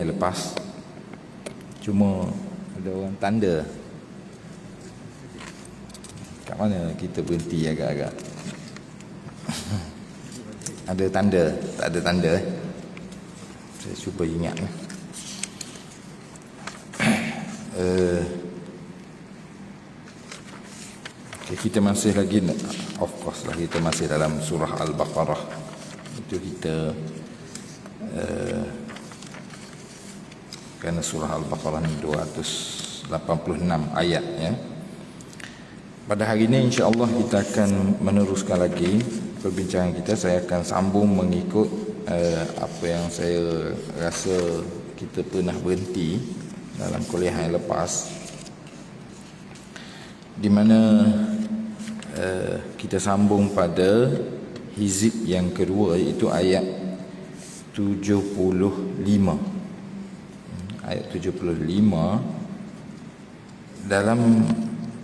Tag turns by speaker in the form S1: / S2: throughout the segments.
S1: yang lepas. Cuma ada orang tanda. Kat mana kita berhenti agak-agak? Ada tanda? Tak ada tanda. Saya cuba ingat. Kita masih lagi, of course lah, kita masih dalam surah Al-Baqarah. Itu kita kerana surah Al-Baqarah ni 286 ayat ya. Pada hari ini insya-Allah kita akan meneruskan lagi perbincangan kita. Saya akan sambung mengikut apa yang saya rasa kita pernah berhenti dalam kuliah yang lepas, di mana kita sambung pada hizib yang kedua, iaitu ayat 75. Ayat 75. Dalam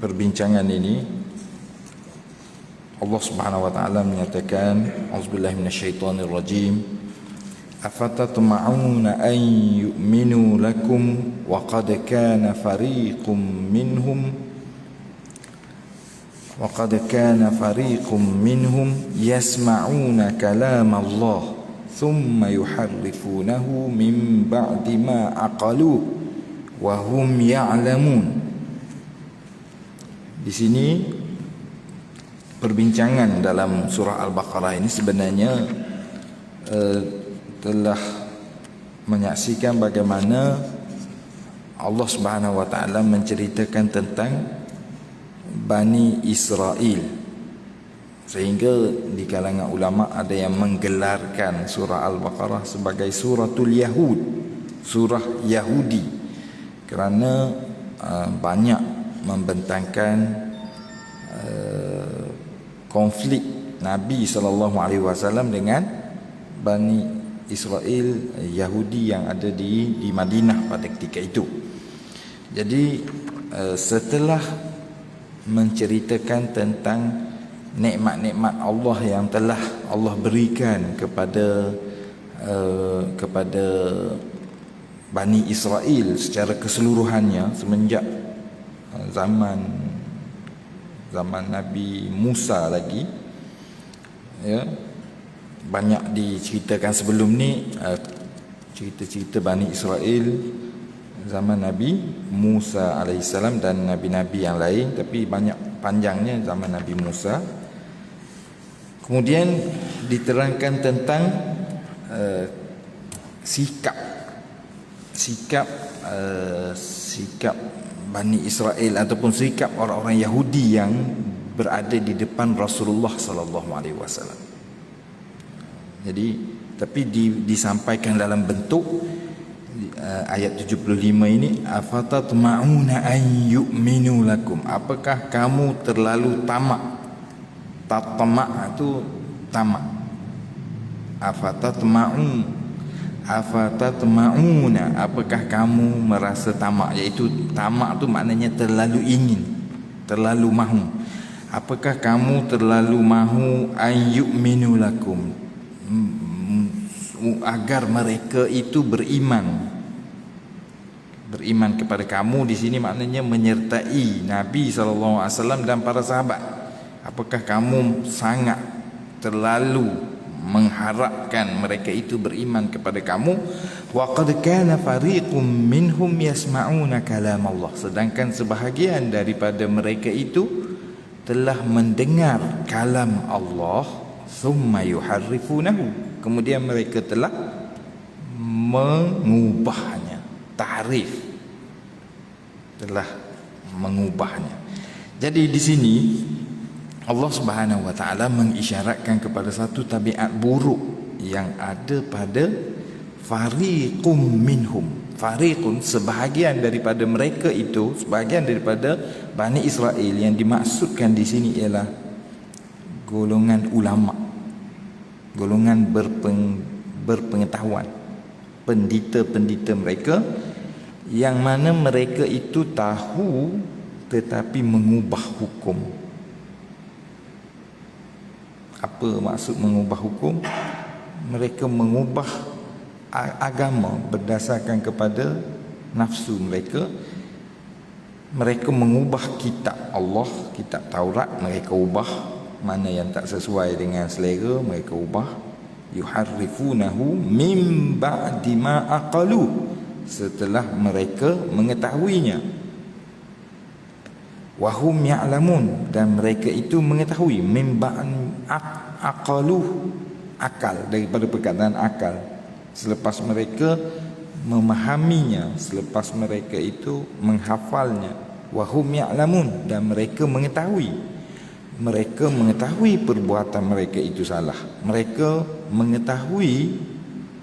S1: perbincangan ini Allah Subhanahu wa taala menyatakan, auzubillahi minasyaitonir rajim, afatatma'una an yu'minu lakum wa qad kana fariqum minhum وَقَدْ كَانَ فَرِيقٌ مِّنْهُمْ يَسْمَعُونَ كَلَامَ اللَّهِ ثُمَّ يُحَرِّفُونَهُ مِنْ بَعْدِ مَا عَقَلُوهُ وَهُمْ يَعْلَمُونَ. Di sini perbincangan dalam surah Al-Baqarah ini sebenarnya telah menyaksikan bagaimana Allah Subhanahu wa taala menceritakan tentang Bani Israel, sehingga di kalangan ulama ada yang menggelarkan surah Al-Baqarah sebagai suratul Yahud, surah Yahudi, kerana banyak membentangkan konflik Nabi SAW dengan Bani Israel Yahudi yang ada di Madinah pada ketika itu. Jadi setelah menceritakan tentang nikmat-nikmat Allah yang telah Allah berikan kepada Bani Israel secara keseluruhannya semenjak zaman Nabi Musa lagi ya, banyak diceritakan sebelum ni, cerita-cerita Bani Israel zaman Nabi Musa alaihissalam dan nabi-nabi yang lain, tapi banyak panjangnya zaman Nabi Musa. Kemudian diterangkan tentang sikap Bani Israel ataupun sikap orang-orang Yahudi yang berada di depan Rasulullah sallallahu alaihi wasallam. Jadi tapi disampaikan dalam bentuk ayat 75 ini, afatatma'una an yu'minu lakum, apakah kamu terlalu tamak? Tatma' itu tamak. Afatatma'una, apakah kamu merasa tamak? Iaitu tamak tu maknanya terlalu ingin, terlalu mahu. Apakah kamu terlalu mahu an yu'minu lakum, agar mereka itu beriman kepada kamu? Di sini maknanya menyertai Nabi SAW dan para sahabat. Apakah kamu sangat terlalu mengharapkan mereka itu beriman kepada kamu? Wa qad kana fariqum minhum yasma'una kalam Allah, sedangkan sebahagian daripada mereka itu telah mendengar kalam Allah, summa yuharrifunahu, kemudian mereka telah mengubahnya, tahrif, telah mengubahnya. Jadi di sini Allah Subhanahu wa taala mengisyaratkan kepada satu tabiat buruk yang ada pada fariqum minhum. Fariqun, sebahagian daripada mereka itu, sebahagian daripada Bani Israel, yang dimaksudkan di sini ialah golongan ulama, golongan berpengetahuan, pendeta-pendeta mereka, yang mana mereka itu tahu tetapi mengubah hukum. Apa maksud mengubah hukum? Mereka mengubah agama berdasarkan kepada nafsu mereka. Mereka mengubah kitab Allah, kitab Taurat, mereka ubah. Mana yang tak sesuai dengan selera, mereka ubah. Yuharrifunahu min ba'di ma aqalu, setelah mereka mengetahuinya. Wahum ya'lamun, dan mereka itu mengetahui. Min ba'di aqalu, akal, daripada perkataan akal. Selepas mereka memahaminya, selepas mereka itu menghafalnya. Wahum ya'lamun, dan mereka mengetahui. Mereka mengetahui perbuatan mereka itu salah. Mereka mengetahui,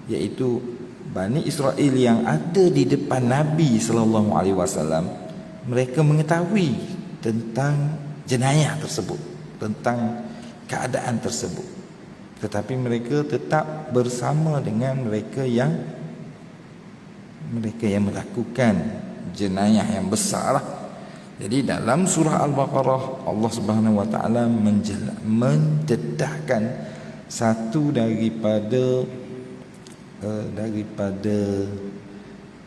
S1: iaitu Bani Israel yang ada di depan Nabi sallallahu alaihi wasallam, mereka mengetahui tentang jenayah tersebut, tentang keadaan tersebut. Tetapi mereka tetap bersama dengan mereka yang melakukan jenayah yang besar lah. Jadi dalam surah Al-Baqarah, Allah Subhanahu wa taala mendedahkan satu daripada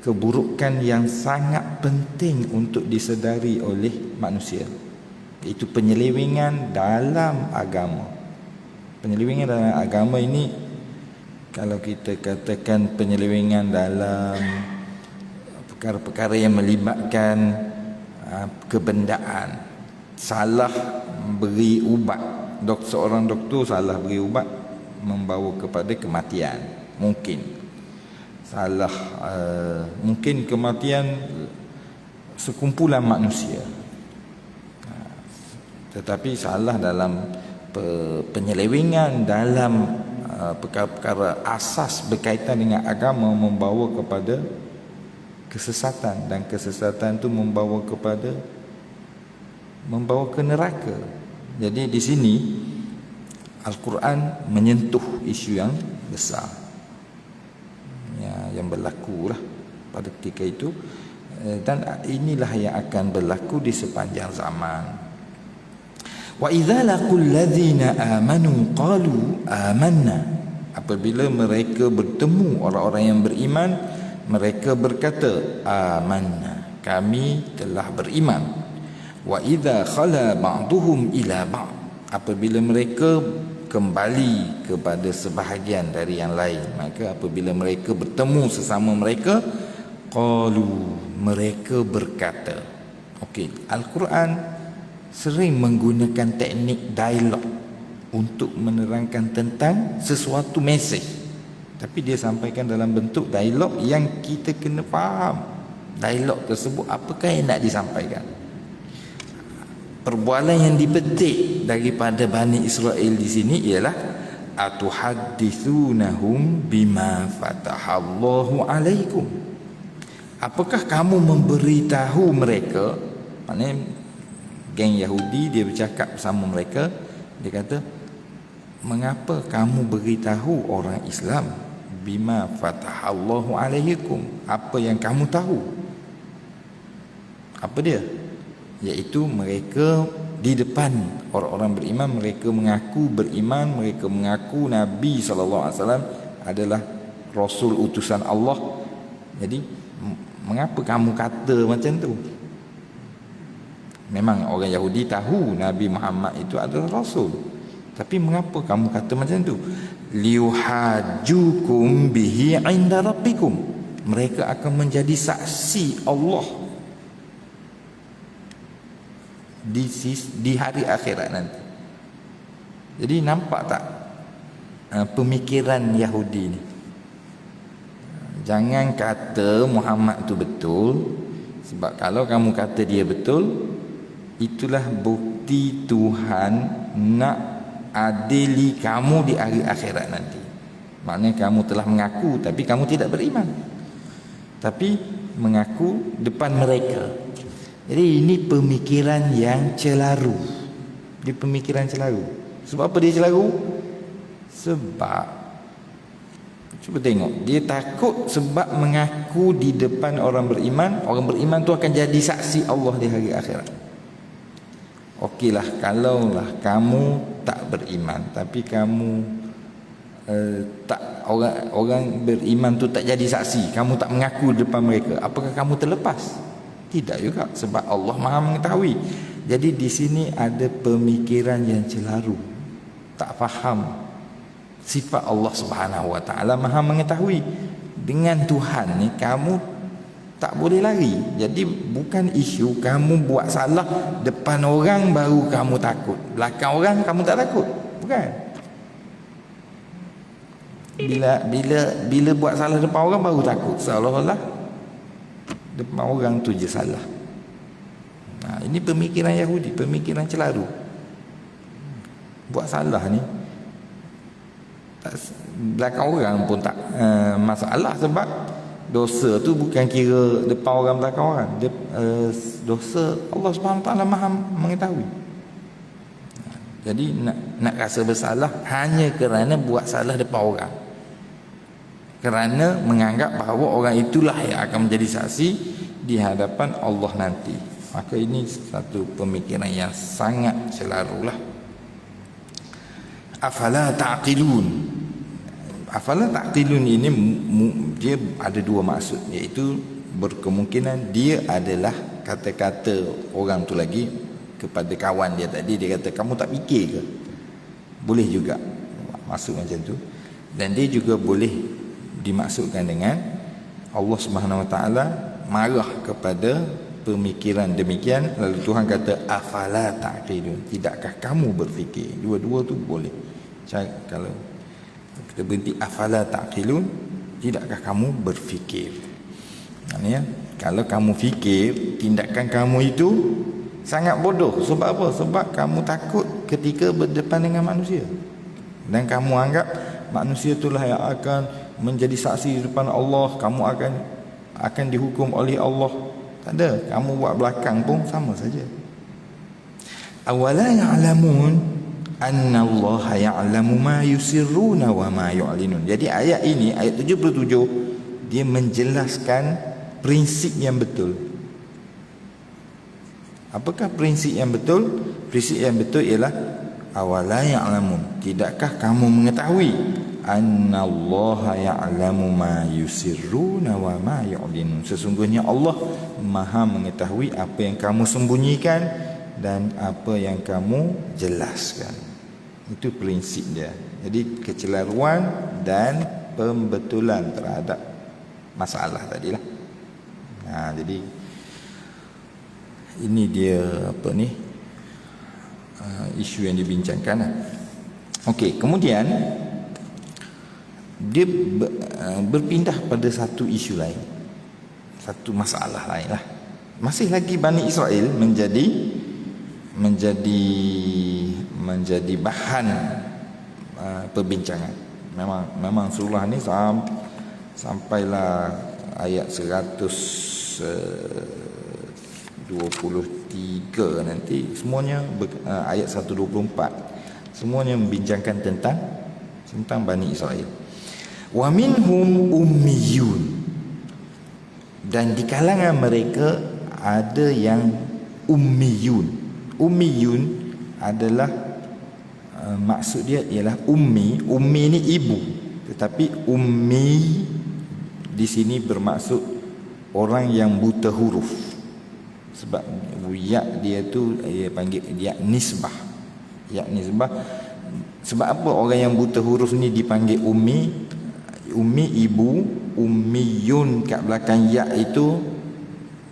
S1: keburukan yang sangat penting untuk disedari oleh manusia, iaitu penyelewengan dalam agama. Penyelewengan dalam agama ini, kalau kita katakan penyelewengan dalam perkara-perkara yang melibatkan kebendaan, salah beri ubat, seorang doktor salah beri ubat membawa kepada kematian, mungkin salah, mungkin kematian sekumpulan manusia, tetapi salah dalam penyelewengan dalam perkara-perkara asas berkaitan dengan agama membawa kepada kesesatan, dan kesesatan itu membawa ke neraka. Jadi di sini Al-Quran menyentuh isu yang besar yang berlaku lah pada ketika itu, dan inilah yang akan berlaku di sepanjang zaman. Wa idza laqul ladzina amanu qalu amanna, apabila mereka bertemu orang-orang yang beriman, mereka berkata amanna, kami telah beriman. Wa idza khala ba'duhum ila ba'd, apabila mereka kembali kepada sebahagian dari yang lain, maka apabila mereka bertemu sesama mereka, qalu, mereka berkata. Okey, Al-Quran sering menggunakan teknik dialog untuk menerangkan tentang sesuatu mesej, tapi dia sampaikan dalam bentuk dialog yang kita kena faham dialog tersebut apakah yang nak disampaikan. Perbualan yang dipetik daripada Bani Israel di sini ialah atuhaddithunahum bima fatahallahu alaikum, apakah kamu memberitahu mereka, maknanya geng Yahudi, dia bercakap bersama mereka, dia kata, mengapa kamu beritahu orang Islam bima fatahallahu alaikum, apa yang kamu tahu? Apa dia? Iaitu mereka di depan orang-orang beriman, mereka mengaku beriman, mereka mengaku Nabi SAW adalah Rasul utusan Allah. Jadi mengapa kamu kata macam tu? Memang orang Yahudi tahu Nabi Muhammad itu adalah Rasul, tapi mengapa kamu kata macam tu? Liuhajjukum bihi 'inda rabbikum, mereka akan menjadi saksi Allah di hari akhirat nanti. Jadi nampak tak pemikiran Yahudi ni? Jangan kata Muhammad tu betul, sebab kalau kamu kata dia betul, itulah bukti Tuhan nak adili kamu di hari akhirat nanti. Maknanya kamu telah mengaku tapi kamu tidak beriman, tapi mengaku depan mereka. Jadi ini pemikiran yang celaru. Dia pemikiran celaru. Sebab apa dia celaru? Sebab, cuba tengok, dia takut sebab mengaku di depan orang beriman tu akan jadi saksi Allah di hari akhirat. Okeylah, kalaulah kamu tak beriman, tapi kamu orang beriman tu tak jadi saksi, kamu tak mengaku depan mereka, apakah kamu terlepas? Tidak juga, sebab Allah Maha mengetahui. Jadi di sini ada pemikiran yang celaru, tak faham sifat Allah Subhanahu Wa Taala Maha mengetahui. Dengan Tuhan ni kamu tak boleh lari. Jadi bukan isu kamu buat salah depan orang baru kamu takut, belakang orang kamu tak takut, bukan. Bila buat salah depan orang baru takut, seolah-olah depan orang tu je salah. Ini pemikiran Yahudi, pemikiran celaru. Buat salah ni belakang orang pun tak masalah, sebab dosa tu bukan kira depan orang belakang orang. Dosa Allah Subhanahu Wa Taala Maha mengetahui. Jadi nak rasa bersalah hanya kerana buat salah depan orang, kerana menganggap bahawa orang itulah yang akan menjadi saksi di hadapan Allah nanti. Maka ini satu pemikiran yang sangat celarulah. Afala ta'qilun. Afala ta'qilun ini dia ada dua maksud, iaitu berkemungkinan dia adalah kata-kata orang tu lagi kepada kawan dia tadi. Dia kata, kamu tak fikir ke? Boleh juga maksud macam tu. Dan dia juga boleh dimaksudkan dengan Allah Subhanahu Wa Taala marah kepada pemikiran demikian, lalu Tuhan kata afala ta'qilun, tidakkah kamu berfikir? Dua-dua tu boleh. Kalau kita berhenti afala ta'qilun, tidakkah kamu berfikir? Maksudnya kalau kamu fikir, tindakan kamu itu sangat bodoh. Sebab apa? Sebab kamu takut ketika berdepan dengan manusia, dan kamu anggap manusia itulah yang akan menjadi saksi di depan Allah, kamu akan dihukum oleh Allah. Tak ada, kamu buat belakang pun sama saja. Awala ya'lamun anna Allah ya'lamu ma yusirruna wa ma yu'linun. Jadi ayat ini, ayat 77, dia menjelaskan prinsip yang betul. Apakah prinsip yang betul? Prinsip yang betul ialah awala ya'lamun, tidakkah kamu mengetahui annallaha ya'lamu ma yusirruna wa ma yu'linun, sesungguhnya Allah Maha mengetahui apa yang kamu sembunyikan dan apa yang kamu jelaskan. Itu prinsip dia. Jadi kecelaruan dan pembetulan terhadap masalah tadilah. Jadi ini dia isu yang dibincangkan. Okey, kemudian dia berpindah pada satu isu lain, satu masalah lain lah. Masih lagi Bani Israel menjadi bahan perbincangan. Memang surah ni sampailah ayat 123 nanti, semuanya ayat 124 semuanya membincangkan tentang Bani Israel. Wa minhum ummiyun, dan di kalangan mereka ada yang ummiyun. Ummiyun adalah maksud dia ialah ummi ni ibu, tetapi ummi di sini bermaksud orang yang buta huruf. Sebab ya dia tu dia panggil ya nisbah. Ya nisbah. Sebab apa orang yang buta huruf ni dipanggil ummi? Ummi ibu, ummiyun kat belakang ya itu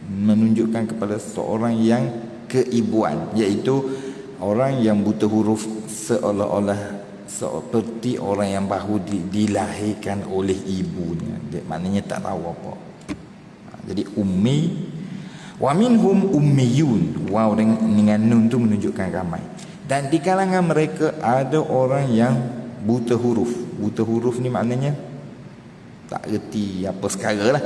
S1: menunjukkan kepada seorang yang keibuan, iaitu orang yang buta huruf seolah-olah seperti orang yang baru dilahirkan oleh ibunya. Maknanya tak tahu apa. Jadi ummi. Wa minhum ummiyun. Waw dengan nun tu menunjukkan ramai. Dan di kalangan mereka ada orang yang buta huruf. Buta huruf ni maknanya tak reti apa sekara lah.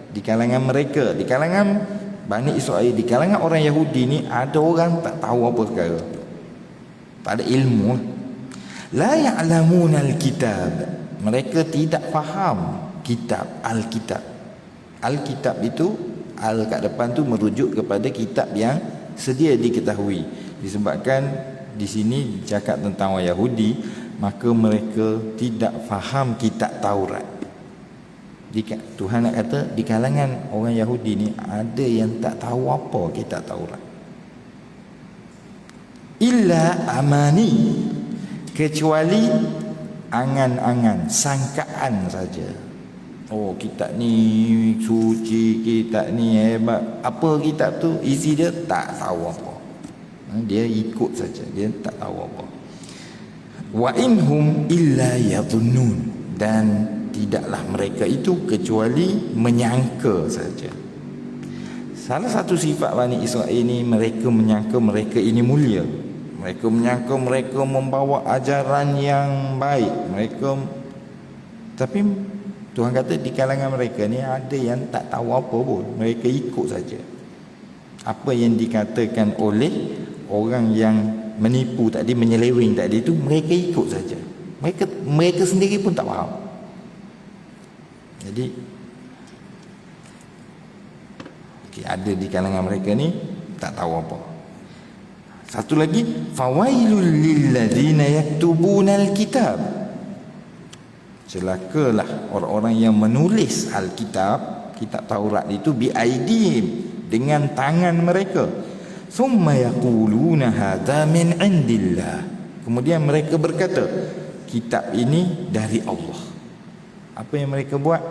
S1: Di kalangan mereka, di kalangan Bani Israel, di kalangan orang Yahudi ni ada orang tak tahu apa sekara, tak ada ilmu. La ya'lamuna al-kitab, mereka tidak faham kitab, al-kitab. Al-kitab itu al kat depan tu merujuk kepada kitab yang sedia diketahui. Disebabkan di sini cakap tentang orang Yahudi, maka mereka tidak faham kitab Taurat. Tuhan nak kata di kalangan orang Yahudi ni ada yang tak tahu apa kitab Taurat. Illa amani, kecuali angan-angan, sangkaan saja. Oh, kitab ni suci, kitab ni hebat. Apa kitab tu? Isi dia tak tahu apa. Dia ikut saja, dia tak tahu apa. Wa inhum illa yadhunnun, dan tidaklah mereka itu kecuali menyangka saja. Salah satu sifat Bani Israel ini, mereka menyangka mereka ini mulia. Mereka menyangka mereka membawa ajaran yang baik. Tapi Tuhan kata di kalangan mereka ni ada yang tak tahu apa pun. Mereka ikut saja apa yang dikatakan oleh orang yang menipu tadi, menyeleweng tadi itu. Mereka ikut saja. Mereka sendiri pun tak faham. Jadi ada di kalangan mereka ni tak tahu apa. Satu lagi, fawailul lilladzina yaktubunal kitab, celakalah orang-orang yang menulis Alkitab, kitab Taurat itu, biaidihim, dengan tangan mereka. Thumma yaquluna hadza min indillah, kemudian mereka berkata kitab ini dari Allah. Apa yang mereka buat?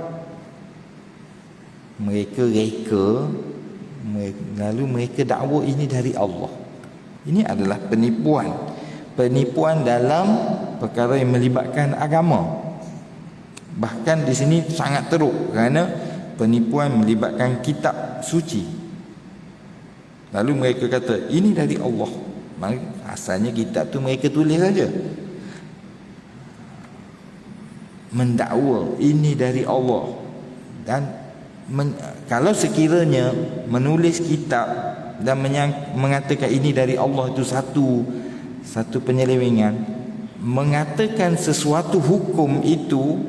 S1: Mereka reka, lalu mereka dakwa ini dari Allah. Ini adalah penipuan. Penipuan dalam perkara yang melibatkan agama. Bahkan di sini sangat teruk, kerana penipuan melibatkan kitab suci. Lalu mereka kata ini dari Allah. Asalnya kitab tu mereka tulis saja. Mendakwa ini dari Allah. Dan kalau sekiranya menulis kitab dan mengatakan ini dari Allah itu satu penyelewengan, mengatakan sesuatu hukum itu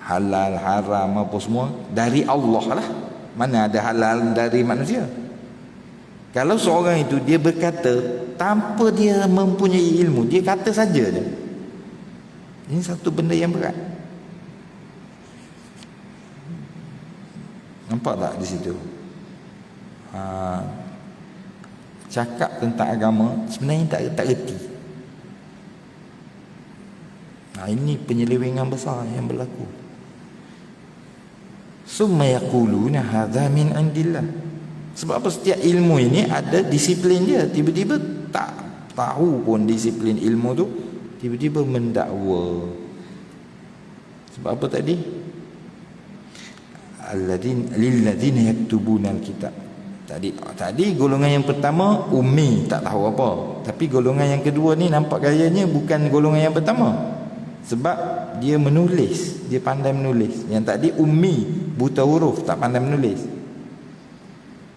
S1: halal, haram apa semua dari Allah lah. Mana ada halal dari manusia? Kalau seorang itu dia berkata tanpa dia mempunyai ilmu, dia kata saja je, ini satu benda yang berat. Nampak tak di situ? Cakap tentang agama sebenarnya tak reti. Ini penyelewengan besar yang berlaku. Summa yaquluna hadza min indillah. Sebab apa? Setiap ilmu ini ada disiplin dia. Tiba-tiba tak tahu pun disiplin ilmu tu, tiba-tiba mendakwa. Sebab apa tadi? Lilladzina yaktubunal kitab. Tadi golongan yang pertama ummi, tak tahu apa. Tapi golongan yang kedua ni nampak gayanya bukan golongan yang pertama, sebab dia menulis, dia pandai menulis. Yang tadi ummi, buta huruf, tak pandai menulis.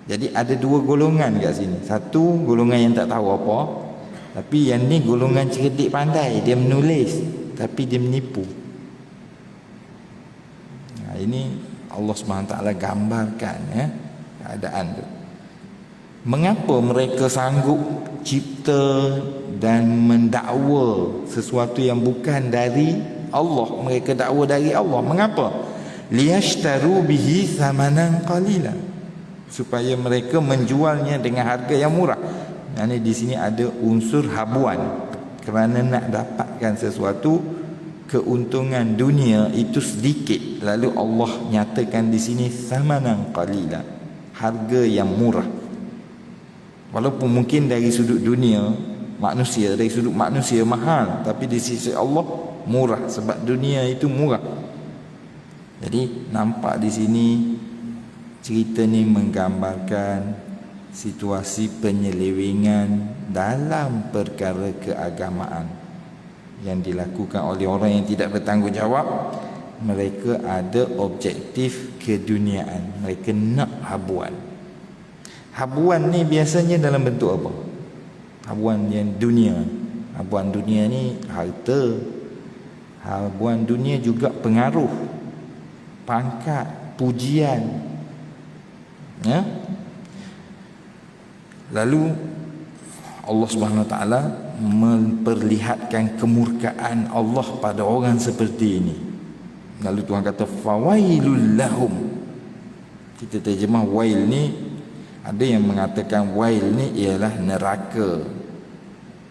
S1: Jadi ada dua golongan kat sini. Satu golongan yang tak tahu apa, tapi yang ni golongan cerdik pandai, dia menulis tapi dia menipu. Ini Allah SWT gambarkan keadaan tu. Mengapa mereka sanggup cipta dan mendakwa sesuatu yang bukan dari Allah? Mereka dakwa dari Allah. Mengapa? Liyashtaru bihi thamanan qalila, supaya mereka menjualnya dengan harga yang murah. Yani di sini ada unsur habuan, kerana nak dapatkan sesuatu keuntungan dunia itu sedikit, lalu Allah nyatakan di sini thamanan qalila, harga yang murah. Walaupun mungkin dari sudut dunia manusia, dari sudut manusia mahal, tapi di sisi Allah murah, sebab dunia itu murah. Jadi nampak di sini cerita ni menggambarkan situasi penyelewengan dalam perkara keagamaan yang dilakukan oleh orang yang tidak bertanggungjawab. Mereka ada objektif keduniaan, mereka nak habuan. Habuan ni biasanya dalam bentuk apa? Habuan yang dunia. Habuan dunia ni harta. Habuan dunia juga pengaruh, pangkat, pujian. Lalu Allah Subhanahu Wa Taala memperlihatkan kemurkaan Allah pada orang seperti ini. Lalu Tuhan kata fawailul lahum. Kita terjemah wail ni, ada yang mengatakan wail ni ialah neraka,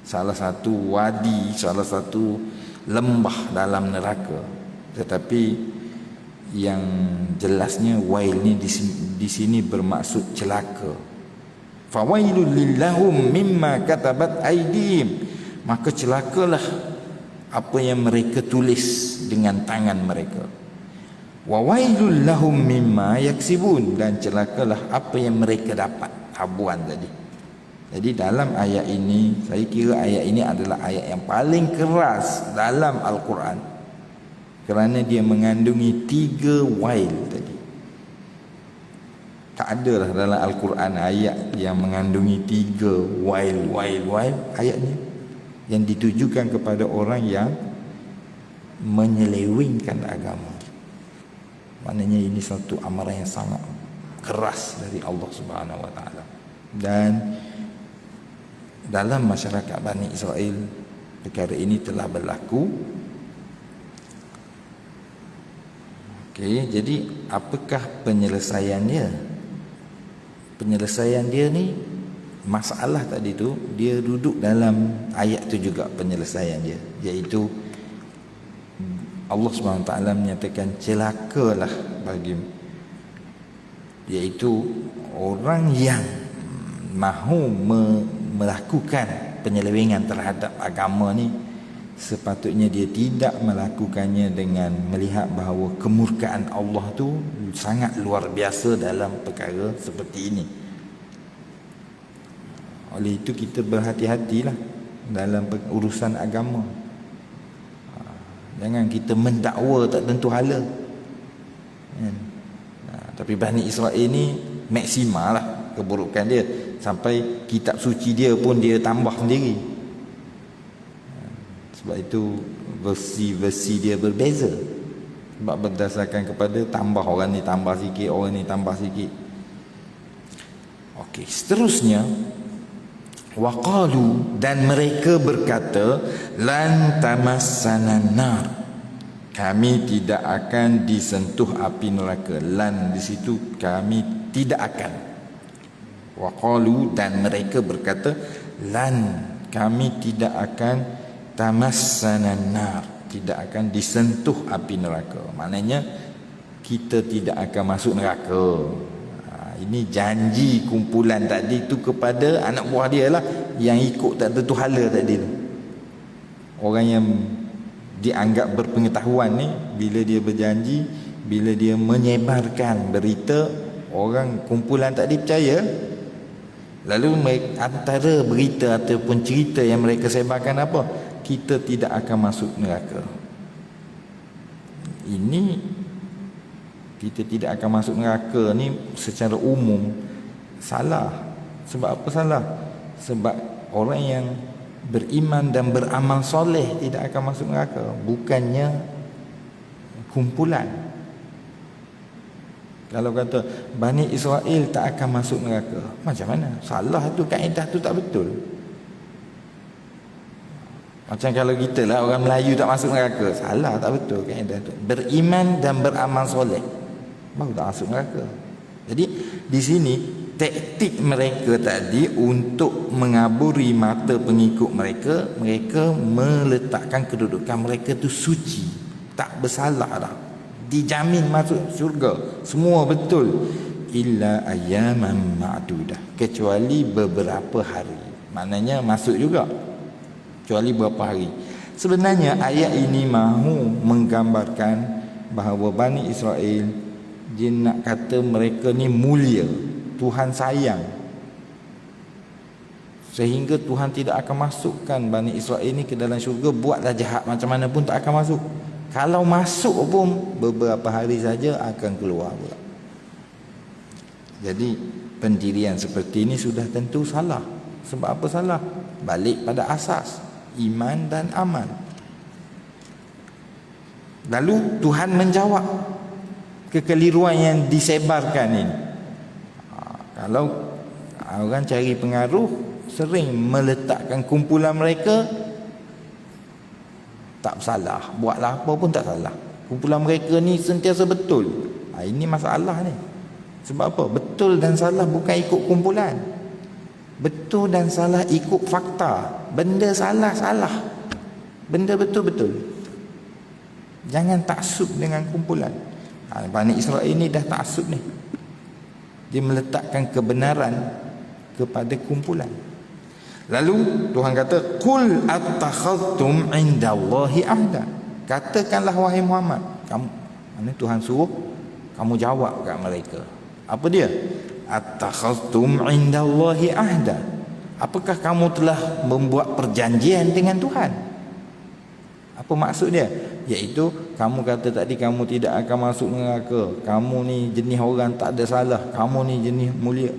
S1: salah satu wadi, salah satu lembah dalam neraka. Tetapi yang jelasnya wail ni di sini bermaksud celaka. Fawailul lahum mimma katabat aydihim. Maka celakalah apa yang mereka tulis dengan tangan mereka. Wa wailul lahum mimma yaksibun, dan celakalah apa yang mereka dapat, habuan tadi. Jadi dalam ayat ini, saya kira ayat ini adalah ayat yang paling keras dalam Al-Quran, kerana dia mengandungi 3 wail tadi. Tak ada lah dalam Al-Quran ayat yang mengandungi 3 wail ayat ni, yang ditujukan kepada orang yang menyelewengkan agama. Maknanya ini satu amaran yang sangat keras dari Allah Subhanahu Wa Taala. Dan dalam masyarakat Bani Israel perkara ini telah berlaku. Okey, jadi apakah penyelesaiannya? Penyelesaian dia ni, masalah tadi tu dia duduk dalam ayat tu juga penyelesaian dia, iaitu Allah SWT menyatakan celakalah bagi, iaitu orang yang mahu melakukan penyelewengan terhadap agama ni, sepatutnya dia tidak melakukannya dengan melihat bahawa kemurkaan Allah tu sangat luar biasa dalam perkara seperti ini. Oleh itu kita berhati-hatilah dalam urusan agama. Jangan kita mendakwa tak tentu hala. Tapi Bani Israel ni maksimal keburukan dia, sampai kitab suci dia pun dia tambah sendiri. Sebab itu versi-versi dia berbeza, sebab berdasarkan kepada tambah, orang ni tambah sikit, orang ni tambah sikit. Okey, seterusnya waqalu, dan mereka berkata lan tamassanan nar, kami tidak akan disentuh api neraka. Lan di situ kami tidak akan. Waqalu, dan mereka berkata lan, kami tidak akan tamassanan nar, tidak akan disentuh api neraka. Maknanya kita tidak akan masuk neraka. Ini janji kumpulan tadi tu kepada anak buah dia lah, yang ikut tak tentu hala tadi tu. Orang yang dianggap berpengetahuan ni, bila dia berjanji, bila dia menyebarkan berita, orang kumpulan tadi percaya. Lalu antara berita ataupun cerita yang mereka sebarkan apa? Kita tidak akan masuk neraka. Ini kita tidak akan masuk neraka ni secara umum salah. Sebab apa salah? Sebab orang yang beriman dan beramal soleh tidak akan masuk neraka, bukannya kumpulan. Kalau kata Bani Israel tak akan masuk neraka, macam mana? Salah tu, kaedah tu tak betul. Macam kalau kita lah, orang Melayu tak masuk neraka, salah, tak betul kaedah tu. Beriman dan beramal soleh baru tak masuk neraka. Jadi di sini taktik mereka tadi untuk mengaburi mata pengikut mereka, mereka meletakkan kedudukan mereka tu suci, tak bersalah dah, dijamin masuk syurga, semua betul. Illa ayyaman ma'dudah, kecuali beberapa hari. Maknanya masuk juga, kecuali beberapa hari. Sebenarnya ayat ini mahu menggambarkan bahawa Bani Israel, dia nak kata mereka ni mulia, Tuhan sayang, sehingga Tuhan tidak akan masukkan Bani Israel ni ke dalam syurga. Buatlah jahat macam mana pun tak akan masuk. Kalau masuk pun beberapa hari saja akan keluar pula. Jadi pendirian seperti ini sudah tentu salah. Sebab apa salah? Balik pada asas iman dan amal. Lalu Tuhan menjawab kekeliruan yang disebarkan ini. Kalau orang cari pengaruh, sering meletakkan kumpulan mereka tak salah, buatlah apa pun tak salah. Kumpulan mereka ni sentiasa betul. Ini masalah ni. Sebab apa? Betul dan salah bukan ikut kumpulan. Betul dan salah ikut fakta. Benda salah, salah. Benda betul-betul. Jangan taksub dengan kumpulan. Bani Israel ni dah taksub ni. Dia meletakkan kebenaran kepada kumpulan. Lalu Tuhan kata, "Qul attakhadtum 'indallahi ahda." Katakanlah wahai Muhammad, kamu, mana Tuhan suruh kamu jawab kat mereka. Apa dia? Attakhadtum 'indallahi ahda. Apakah kamu telah membuat perjanjian dengan Tuhan? Apa maksud dia? Iaitu kamu kata tadi kamu tidak akan masuk neraka. Kamu ni jenis orang tak ada salah. Kamu ni jenis mulia.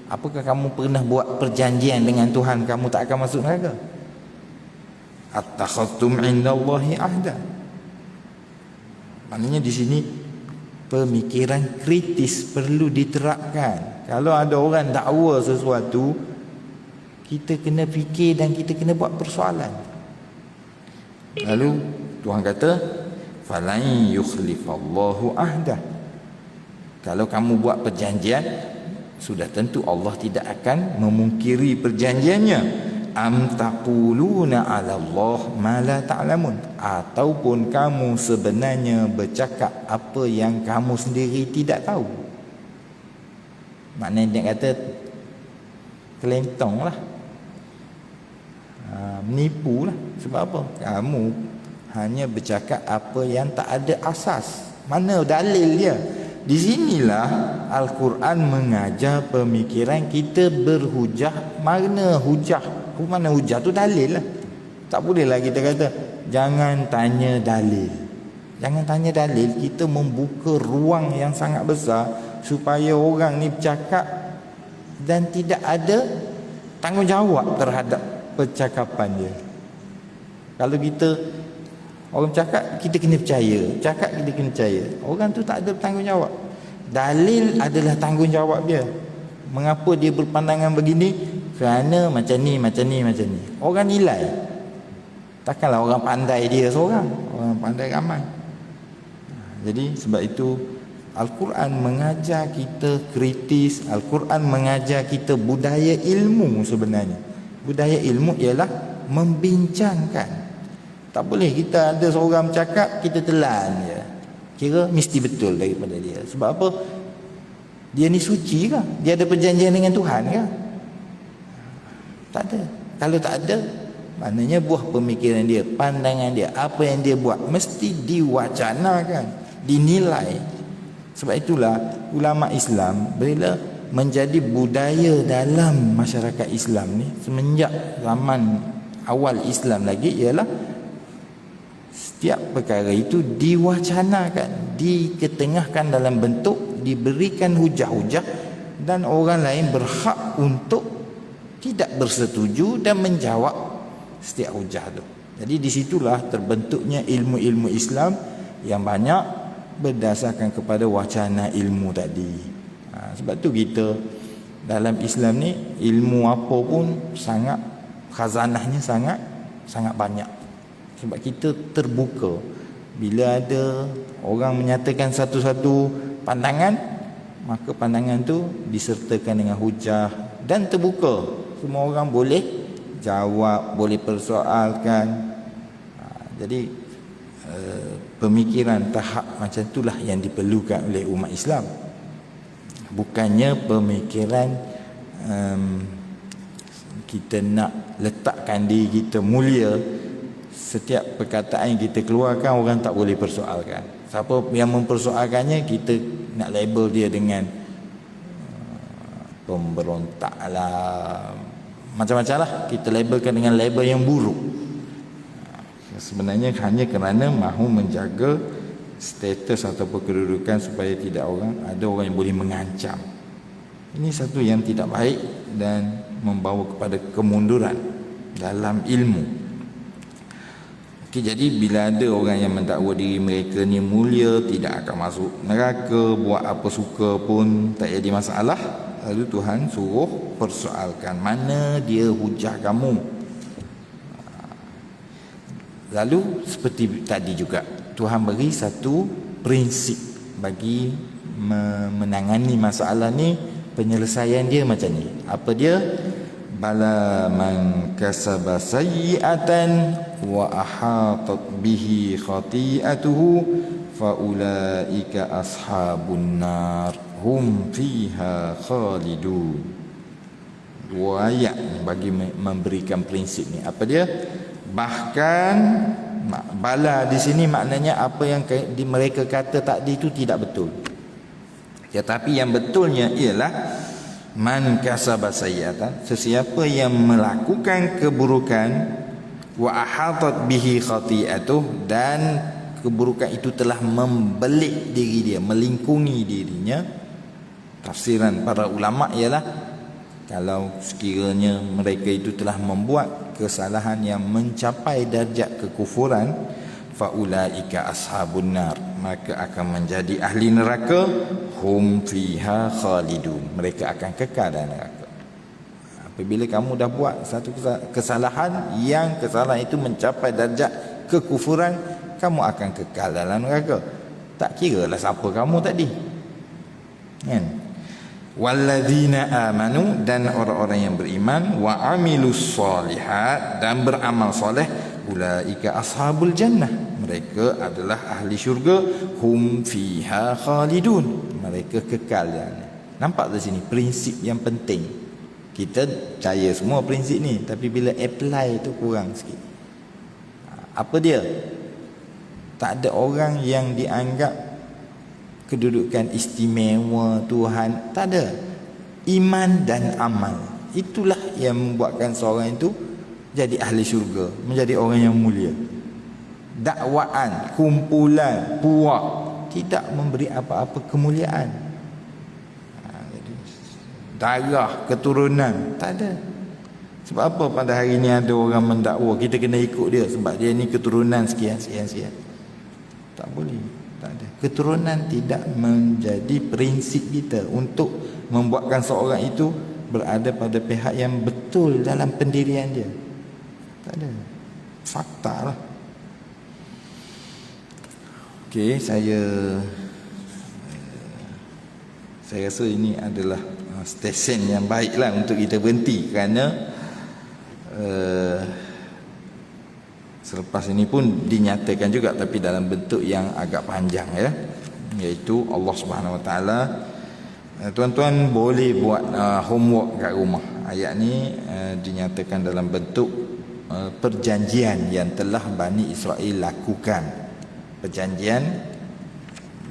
S1: Apakah kamu pernah buat perjanjian dengan Tuhan kamu tak akan masuk neraka? Attakhadtum 'indallahi ahda. Maknanya di sini pemikiran kritis perlu diterapkan. Kalau ada orang dakwa sesuatu, kita kena fikir dan kita kena buat persoalan. Lalu Tuhan kata, "Falan yukhlifallahu ahda." Kalau kamu buat perjanjian, sudah tentu Allah tidak akan memungkiri perjanjiannya. Am taquluna 'ala Allah ma la ta'lamun. Ataupun kamu sebenarnya bercakap apa yang kamu sendiri tidak tahu. Maknanya dia kata kelentong lah, menipu lah. Sebab apa? Kamu hanya bercakap apa yang tak ada asas. Mana dalil dia? Di sinilah Al-Quran mengajar pemikiran kita berhujah. Mana hujah? Mana hujah tu dalil lah. Tak bolehlah kita kata jangan tanya dalil. Jangan tanya dalil. Kita membuka ruang yang sangat besar supaya orang ni bercakap dan tidak ada tanggungjawab terhadap percakapan dia. Kalau kita orang cakap, kita kena percaya. Cakap, kita kena percaya. Orang tu tak ada tanggungjawab. Dalil adalah tanggungjawab dia. Mengapa dia berpandangan begini? Kerana macam ni, macam ni, macam ni. Orang nilai. Takkanlah orang pandai dia seorang. Orang pandai ramai. Jadi sebab itu Al-Quran mengajar kita kritis. Al-Quran mengajar kita budaya ilmu sebenarnya. Budaya ilmu ialah membincangkan. Tak boleh kita ada seorang bercakap, kita telan je. Kira mesti betul daripada dia. Sebab apa? Dia ni suci ke? Dia ada perjanjian dengan Tuhan ke? Tak ada. Kalau tak ada, maknanya buah pemikiran dia, pandangan dia, apa yang dia buat mesti diwacanakan, dinilai. Sebab itulah ulama Islam bila menjadi budaya dalam masyarakat Islam ni semenjak zaman awal Islam lagi, ialah setiap perkara itu diwacanakan, diketengahkan dalam bentuk, diberikan hujah-hujah, dan orang lain berhak untuk tidak bersetuju dan menjawab setiap hujah tu. Jadi di situlah terbentuknya ilmu-ilmu Islam yang banyak berdasarkan kepada wacana ilmu tadi. Sebab tu kita dalam Islam ni ilmu apa pun sangat, khazanahnya sangat banyak. Sebab kita terbuka. Bila ada orang menyatakan satu-satu pandangan, maka pandangan tu disertakan dengan hujah dan terbuka. Semua orang boleh jawab, boleh persoalkan. Jadi pemikiran tahap macam itulah yang diperlukan oleh umat Islam. Bukannya pemikiran kita nak letakkan diri kita mulia, setiap perkataan yang kita keluarkan orang tak boleh persoalkan. Siapa yang mempersoalkannya, kita nak label dia dengan pemberontak lah, macam-macam lah. Kita labelkan dengan label yang buruk. Sebenarnya hanya kerana mahu menjaga status ataupun kedudukan supaya tidak ada orang yang boleh mengancam. Ini satu yang tidak baik dan membawa kepada kemunduran dalam ilmu. Jadi bila ada orang yang mendakwa diri mereka ni mulia, tidak akan masuk neraka, buat apa suka pun tak jadi masalah, lalu Tuhan suruh persoalkan mana dia hujah kamu. Lalu seperti tadi juga, Tuhan beri satu prinsip bagi menangani masalah ni. Penyelesaian dia macam ni. Apa dia? Bala man kasaba sayyi'atan wa ahatat bihi khati'atuhu fa ulaika ashabun nar hum fiha khalidun. Dua ayat bagi memberikan prinsip ni. Apa dia? Bahkan bala di sini maknanya apa yang mereka kata tadi itu tidak betul. Tetapi yang betulnya ialah man kasaba sayyi'atan, sesiapa yang melakukan keburukan, wa ahatat bihi khati'atuh, dan keburukan itu telah membelit diri dia, melingkungi dirinya. Tafsiran para ulama ialah kalau sekiranya mereka itu telah membuat kesalahan yang mencapai darjat kekufuran, faulaika ashabun nar, maka akan menjadi ahli neraka, hum fiha khalidun, mereka akan kekal dalam neraka. Apabila kamu dah buat satu kesalahan yang kesalahan itu mencapai darjat kekufuran, kamu akan kekal dalam neraka. Tak kira lah siapa kamu tadi, kan? Walladzina amanu, dan orang-orang yang beriman, wa amilus solihat, dan beramal soleh, ulaika ashabul jannah, mereka adalah ahli syurga, hum fiha khalidun, mereka kekal. Nampak di sini prinsip yang penting. Kita percaya semua prinsip ni, tapi bila apply tu kurang sikit. Apa dia? Tak ada orang yang dianggap kedudukan istimewa Tuhan, tak ada. Iman dan amal, itulah yang membuatkan seorang itu jadi ahli syurga, menjadi orang yang mulia. Dakwaan, kumpulan, puak tidak memberi apa-apa kemuliaan. Darah, keturunan, tak ada. Sebab apa pada hari ini ada orang mendakwa kita kena ikut dia sebab dia ni keturunan sekian. Tak boleh, tak ada. Keturunan tidak menjadi prinsip kita untuk membuatkan seorang itu berada pada pihak yang betul dalam pendirian dia. Tak ada. Fakta lah. Okey, saya rasa ini adalah stesen yang baiklah untuk kita berhenti, kerana selepas ini pun dinyatakan juga, tapi dalam bentuk yang agak panjang, ya, iaitu Allah Subhanahu Wa Taala. Tuan-tuan boleh buat homework kat rumah. Ayat ni dinyatakan dalam bentuk perjanjian yang telah Bani Israel lakukan. Perjanjian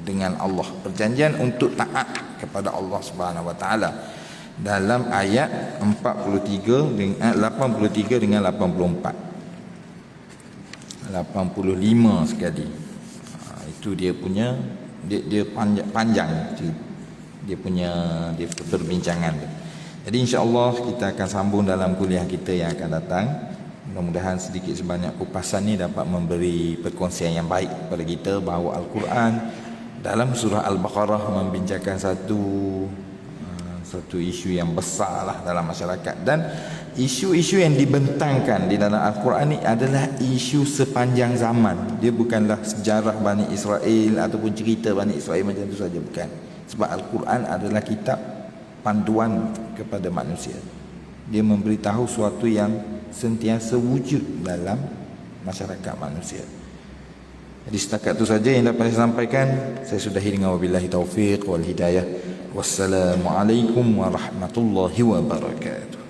S1: dengan Allah, perjanjian untuk taat kepada Allah Subhanahu Wa Taala, dalam ayat 83 dengan 83 dengan 84. 85 sekali. Itu dia punya dia panjang dia punya perbincangan dia. Jadi insya-Allah kita akan sambung dalam kuliah kita yang akan datang. Mudah-mudahan sedikit sebanyak kupasan ni dapat memberi perkongsian yang baik kepada kita bahawa Al-Quran dalam surah Al-Baqarah membincangkan satu isu yang besar lah dalam masyarakat, dan isu-isu yang dibentangkan di dalam Al-Quran ni adalah isu sepanjang zaman. Dia bukanlah sejarah Bani Israel ataupun cerita Bani Israel macam tu saja, bukan. Sebab Al-Quran adalah kitab panduan kepada manusia. Dia memberitahu suatu yang sentiasa wujud dalam masyarakat manusia. Jadi setakat itu saja yang dapat saya sampaikan. Saya sudahi dengan wabillahi taufiq wal hidayah. Wassalamualaikum warahmatullahi wabarakatuh.